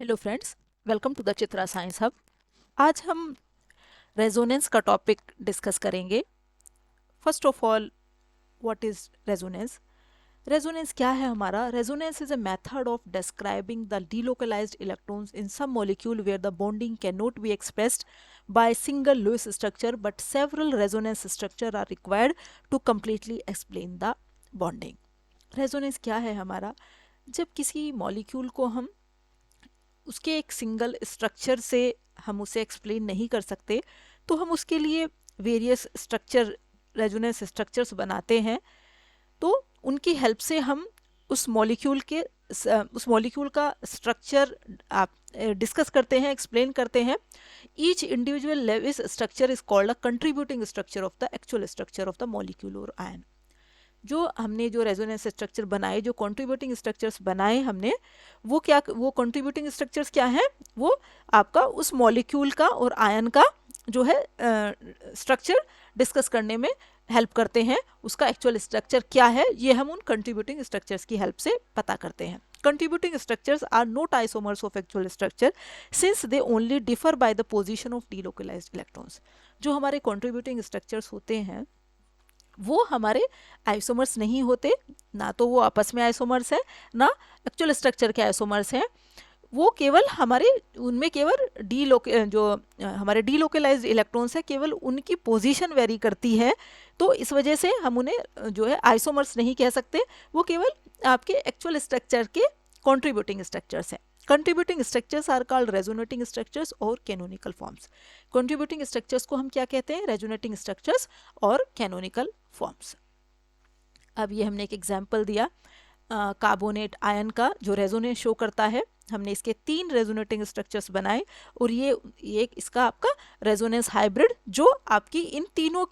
Hello friends, welcome to the Chitra science hub. आज हम resonance का टॉपिक डिस्कस करेंगे। First of all, what is resonance? Resonance क्या है हमारा? Resonance is a method of describing the delocalized electrons in some molecule where the bonding cannot be expressed by single Lewis structure but several resonance structure are required to completely explain the bonding. Resonance क्या है हमारा? जब किसी molecule को हम उसके एक single structure से हम उसे एक्सप्लेन नहीं कर सकते तो हम उसके लिए वेरियस स्ट्रक्चर, रेजोनेंस स्ट्रक्चर्स बनाते हैं। तो उनकी हेल्प से हम उस मॉलिक्यूल के उस मॉलिक्यूल का स्ट्रक्चर आप डिस्कस करते हैं, एक्सप्लेन करते हैं। Each individual Lewis structure is called a contributing structure of the actual structure of the molecule or ion. जो हमने जो रेजोनेंस स्ट्रक्चर बनाए, जो कंट्रीब्यूटिंग स्ट्रक्चर्स बनाए हमने, वो कंट्रीब्यूटिंग स्ट्रक्चर्स क्या हैं? वो आपका उस मॉलिक्यूल का और आयन का जो है स्ट्रक्चर डिस्कस करने में हेल्प करते हैं। उसका एक्चुअल स्ट्रक्चर क्या है ये हम उन कंट्रीब्यूटिंग स्ट्रक्चर्स की हेल्प से पता करते हैं। Contributing structures are not isomers of actual structure since they only differ by the position of delocalised electrons. जो हमारे कंट्रीब्यूटिंग स्ट्रक्चर्स होते हैं वो हमारे आइसोमर्स नहीं होते, ना तो वो आपस में आइसोमर्स है, ना एक्चुअल स्ट्रक्चर के आइसोमर्स हैं। वो केवल हमारे उनमें केवल हमारे डीलोकलाइज्ड इलेक्ट्रॉन्स है, केवल उनकी पोजीशन वेरी करती है। तो इस वजह से हम उन्हें जो है आइसोमर्स नहीं कह सकते। वो केवल आपके एक्चुअल स्ट्रक्चर के कॉन्ट्रीब्यूटिंग स्ट्रक्चर्स हैं। Contributing structures are called resonating structures or canonical forms. Contributing structures को हम क्या कहते हैं? Resonating structures or canonical forms. अब ये हमने एक एग्जाम्पल दिया कार्बोनेट आयन का जो रेजोनेंस शो करता है। हमने इसके 3 रेजोनेटिंग स्ट्रक्चर्स बनाए और ये इसका आपका रेजोनेंस हाइब्रिड जो आपकी इन तीनों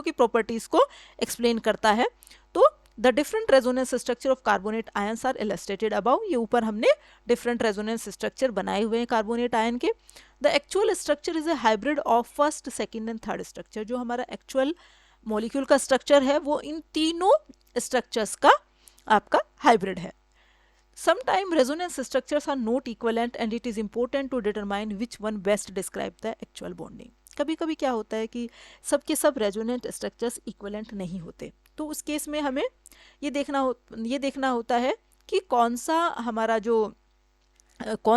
की प्रॉपर्टीज को एक्सप्लेन करता है। तो the different resonance structure of carbonate ions are illustrated above. ये ऊपर हमने डिफरेंट रेजोनेंस स्ट्रक्चर बनाए हुए हैं कार्बोनेट आयन के। The actual structure is a hybrid of first, second and third structure. जो हमारा एक्चुअल मॉलिक्यूल का स्ट्रक्चर है वो इन तीनों स्ट्रक्चर्स का आपका हाइब्रिड है। Sometimes resonance structures are not equivalent and it is important to determine which one best describe the actual bonding. कभी कभी क्या होता है कि सब के सब रेजोनेंट स्ट्रक्चर्स इक्विवेलेंट नहीं होते, तो उस केस में हमें ये देखना होता है कि कौन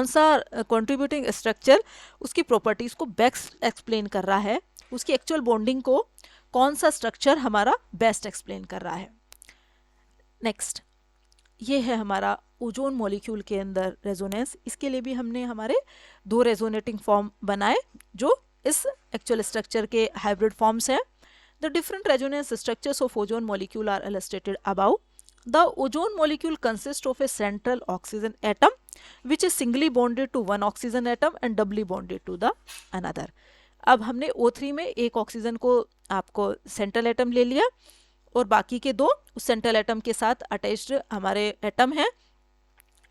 सा कंट्रीब्यूटिंग स्ट्रक्चर उसकी प्रॉपर्टीज को बेस्ट एक्सप्लेन कर रहा है, उसकी एक्चुअल बॉन्डिंग को कौन सा स्ट्रक्चर हमारा बेस्ट एक्सप्लेन कर रहा है। नेक्स्ट, ये है हमारा ओजोन मॉलिक्यूल के अंदर रेजोनेंस। इसके लिए भी हमने हमारे 2 रेजोनेटिंग फॉर्म बनाए जो इस एक्चुअल स्ट्रक्चर के हाइब्रिड फॉर्म्स हैं। The different resonance structures of ozone molecule are illustrated above. The ozone molecule consist of a central oxygen atom which is singly bonded to one oxygen atom and doubly bonded to the another. अब हमने O3 में एक oxygen को आपको central atom ले लिया और बाकी के 2 उस सेंट्रल एटम के साथ अटैच्ड हमारे एटम है।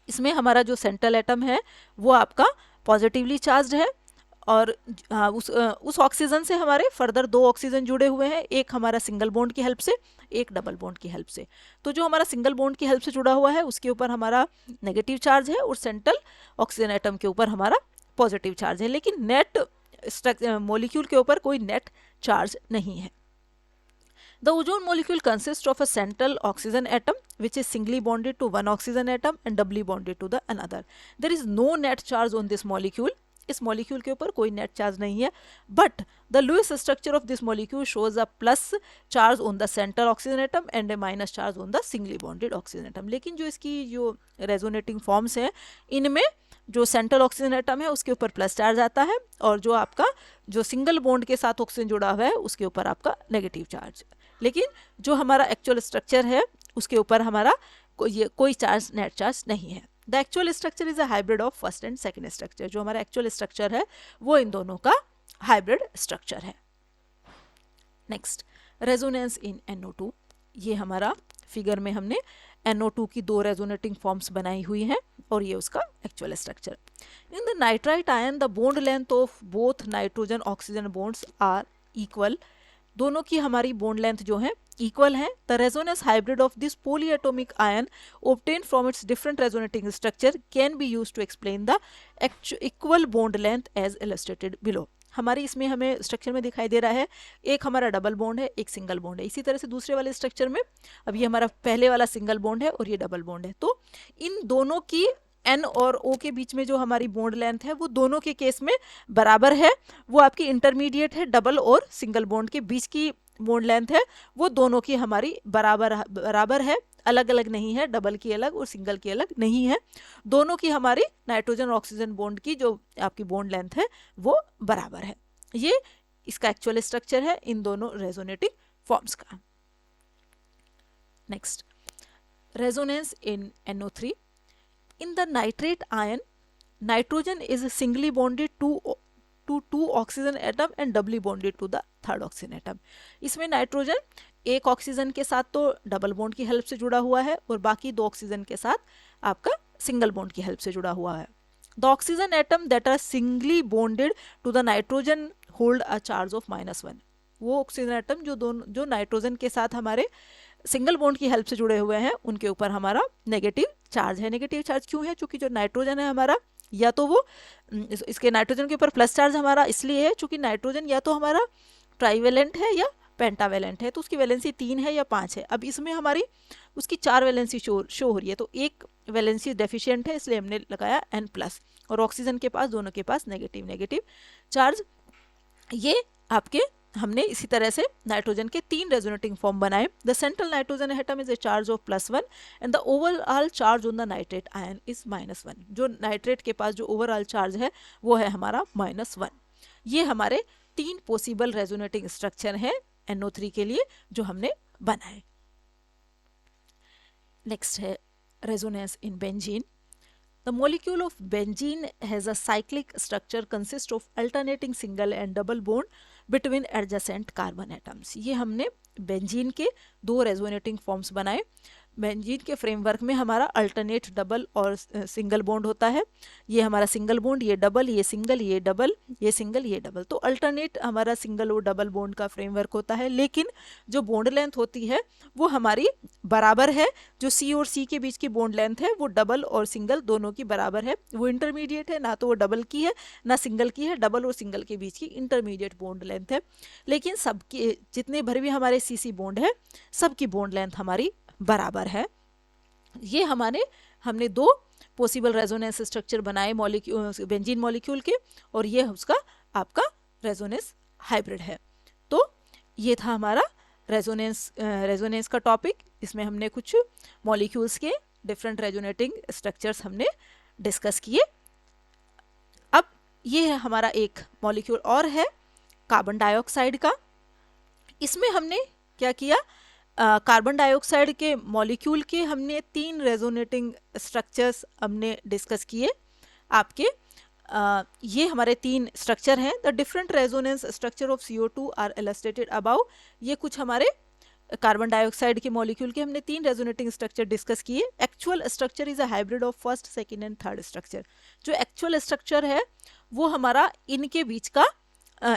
इसमें हमारा जो सेंट्रल एटम है वो आपका पॉजिटिवली चार्ज्ड है और उस ऑक्सीजन से हमारे फर्दर 2 ऑक्सीजन जुड़े हुए हैं, एक हमारा सिंगल बॉन्ड की हेल्प से, एक डबल बॉन्ड की हेल्प से। तो जो हमारा सिंगल बॉन्ड की हेल्प से जुड़ा हुआ है उसके ऊपर हमारा नेगेटिव चार्ज है और सेंट्रल ऑक्सीजन एटम के ऊपर हमारा पॉजिटिव चार्ज है, लेकिन नेट मॉलिक्यूल के ऊपर कोई नेट चार्ज नहीं है। The ozone molecule consists of a central oxygen atom which is singly bonded to one oxygen atom and doubly bonded to the another. There is no net charge on this molecule. इस molecule के ऊपर कोई net charge नहीं है, but the Lewis structure of this molecule shows a plus charge on the central oxygen atom and a minus charge on the singly bonded oxygen atom. लेकिन जो इसकी जो रेजोनेटिंग फॉर्म्स हैं इनमें जो सेंट्रल ऑक्सीजन एटम है उसके ऊपर प्लस चार्ज आता है और जो आपका जो सिंगल बॉन्ड के साथ ऑक्सीजन जुड़ा हुआ है उसके ऊपर आपका नेगेटिव चार्ज। लेकिन जो हमारा एक्चुअल स्ट्रक्चर है उसके ऊपर हमारा कोई चार्ज, नेट चार्ज नहीं है। The actual structure is a hybrid of first and second structure. जो हमारा एक्चुअल स्ट्रक्चर है वो इन दोनों का हाइब्रिड स्ट्रक्चर है। Next, resonance in NO2। ये हमारा फिगर में हमने NO2 की 2 रेजोनेटिंग फॉर्म्स बनाई हुई हैं और ये उसका actual structure. In the nitrite ion the bond length of both nitrogen oxygen bonds are equal. दोनों की हमारी बॉन्ड लेंथ जो है इक्वल हैं, the resonance hybrid of this polyatomic ion obtained from its different resonating structure can be used to explain the equal bond length as illustrated below. हमारी इसमें हमें structure में दिखाई दे रहा है एक हमारा डबल बॉन्ड है, एक सिंगल बॉन्ड है। इसी तरह से दूसरे वाले स्ट्रक्चर में अब ये हमारा पहले वाला सिंगल बॉन्ड है और ये डबल बॉन्ड है। तो इन दोनों की N और O के बीच में जो हमारी बॉन्ड लेंथ है वो दोनों के केस में बराबर है। वो आपकी इंटरमीडिएट है, डबल और सिंगल बॉन्ड के बीच की बॉन्ड लेंथ है वो दोनों की हमारी बराबर है, अलग अलग नहीं है, डबल की अलग और सिंगल की अलग नहीं है। दोनों की हमारी नाइट्रोजन और ऑक्सीजन बॉन्ड की जो आपकी बॉन्ड लेंथ है वो बराबर है। ये इसका एक्चुअल स्ट्रक्चर है इन दोनों रेजोनेटिंग फॉर्म्स का। Next, resonance in NO3. In the nitrate ion, nitrogen is singly bonded to two oxygen atom and doubly bonded to the third oxygen atom. इसमें नाइट्रोजन एक ऑक्सीजन के साथ तो डबल बॉन्ड की help से जुड़ा हुआ है और बाकी दो ऑक्सीजन के साथ आपका सिंगल बॉन्ड की हेल्प से जुड़ा हुआ है। The oxygen atom that are singly bonded to the nitrogen hold a charge of -1. वो ऑक्सीजन एटम जो नाइट्रोजन के साथ हमारे सिंगल बॉन्ड की हेल्प से जुड़े हुए हैं उनके ऊपर हमारा नेगेटिव चार्ज है। नेगेटिव चार्ज क्यों है? क्योंकि जो नाइट्रोजन है हमारा या तो वो इसके नाइट्रोजन के ऊपर प्लस चार्ज हमारा इसलिए है क्योंकि नाइट्रोजन या तो हमारा ट्राईवेलेंट है या पेंटावेलेंट है, तो उसकी वैलेंसी 3 है या 5 है। अब इसमें हमारी उसकी 4 वैलेंसी शो हो रही है, तो एक वैलेंसी डेफिशिएंट है इसलिए हमने लगाया N+। और ऑक्सीजन के पास दोनों के पास नेगेटिव चार्ज। ये आपके हमने इसी तरह से नाइट्रोजन के 3 रेजोनेटिंग फॉर्म बनाए। The central nitrogen atom is a charge of +1 and the overall charge on the nitrate ion is -1। जो नाइट्रेट के पास जो ओवरऑल चार्ज है वो है हमारा -1। ये हमारे 3 पॉसिबल रेजोनेटिंग स्ट्रक्चर हैं NO3 के लिए जो हमने बनाए। नेक्स्ट है resonance in benzene. The molecule of benzene has a cyclic structure consist of alternating single and double bond between adjacent carbon atoms. ये हमने बेंजीन के 2 रेजोनेटिंग फॉर्म्स बनाए। बेंजीन के फ्रेमवर्क में हमारा अल्टरनेट डबल और सिंगल बॉन्ड होता है। ये हमारा सिंगल बॉन्ड, ये डबल, ये सिंगल, ये डबल, ये सिंगल, ये डबल। तो अल्टरनेट हमारा सिंगल और डबल बॉन्ड का फ्रेमवर्क होता है, लेकिन जो बॉन्ड लेंथ होती है वो हमारी बराबर है। जो C और C के बीच की बॉन्ड लेंथ है वो डबल और सिंगल दोनों की बराबर है। वो इंटरमीडिएट है, ना तो वो डबल की है ना सिंगल की है। डबल और सिंगल के बीच की इंटरमीडिएट बॉन्ड लेंथ है। लेकिन सबकी जितने भर भी हमारे CC बॉन्ड है सबकी बॉन्ड लेंथ हमारी बराबर है। ये हमने 2 पॉसिबल रेजोनेंस स्ट्रक्चर बनाए बेंजीन मॉलिक्यूल के, और ये उसका आपका रेजोनेंस हाइब्रिड है। तो ये था हमारा रेजोनेंस का टॉपिक। इसमें हमने कुछ मॉलिक्यूल्स के डिफरेंट रेजोनेटिंग स्ट्रक्चर्स हमने डिस्कस किए। अब ये है हमारा एक मॉलिक्यूल और है कार्बन डाइऑक्साइड का। इसमें हमने क्या किया, कार्बन डाइऑक्साइड के मॉलिक्यूल के हमने 3 रेजोनेटिंग स्ट्रक्चर्स हमने डिस्कस किए आपके। ये हमारे 3 स्ट्रक्चर हैं। The different resonance structure of CO2 are illustrated above. ये कुछ हमारे कार्बन डाइऑक्साइड के मॉलिक्यूल के हमने 3 रेजोनेटिंग स्ट्रक्चर डिस्कस किए। Actual structure is a hybrid of first, second and third structure. जो एक्चुअल स्ट्रक्चर है वो हमारा इनके बीच का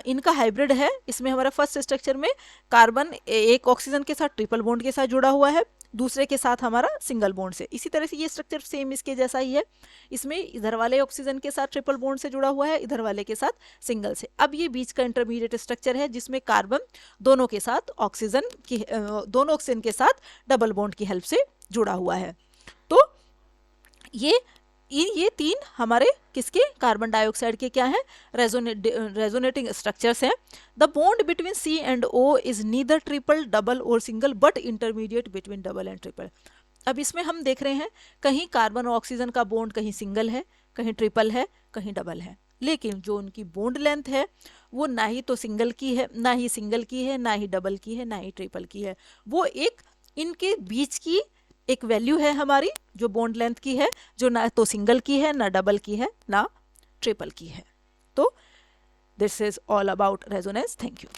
इनका हाइब्रिड है। इसमें हमारा फर्स्ट स्ट्रक्चर में कार्बन एक ऑक्सीजन के साथ ट्रिपल बॉन्ड के साथ जुड़ा हुआ है, दूसरे के साथ हमारा सिंगल बॉन्ड से। इसी तरह से ये स्ट्रक्चर सेम इसके जैसा ही है। इसमें इधर वाले ऑक्सीजन के साथ ट्रिपल बॉन्ड से जुड़ा हुआ है, इधर वाले के साथ सिंगल से। अब ये बीच का इंटरमीडिएट स्ट्रक्चर है जिसमें कार्बन दोनों ऑक्सीजन के साथ डबल बॉन्ड की हेल्प से जुड़ा हुआ है। तो ये 3 हमारे किसके कार्बन डाइऑक्साइड के क्या है रेजोनेटिंग स्ट्रक्चर्स हैं। The bond between C and O is neither triple, double और single but intermediate between double and triple. अब इसमें हम देख रहे हैं कहीं कार्बन और ऑक्सीजन का बॉन्ड कहीं सिंगल है, कहीं ट्रिपल है, कहीं डबल है, लेकिन जो उनकी बॉन्ड लेंथ है वो ना ही तो सिंगल की है, ना ही सिंगल की है, ना ही डबल की है, ना ही ट्रिपल की है। वो एक इनके बीच की एक वैल्यू है हमारी जो बॉन्ड लेंथ की है, जो ना तो सिंगल की है, ना डबल की है, ना ट्रिपल की है। तो this is all about resonance. Thank you.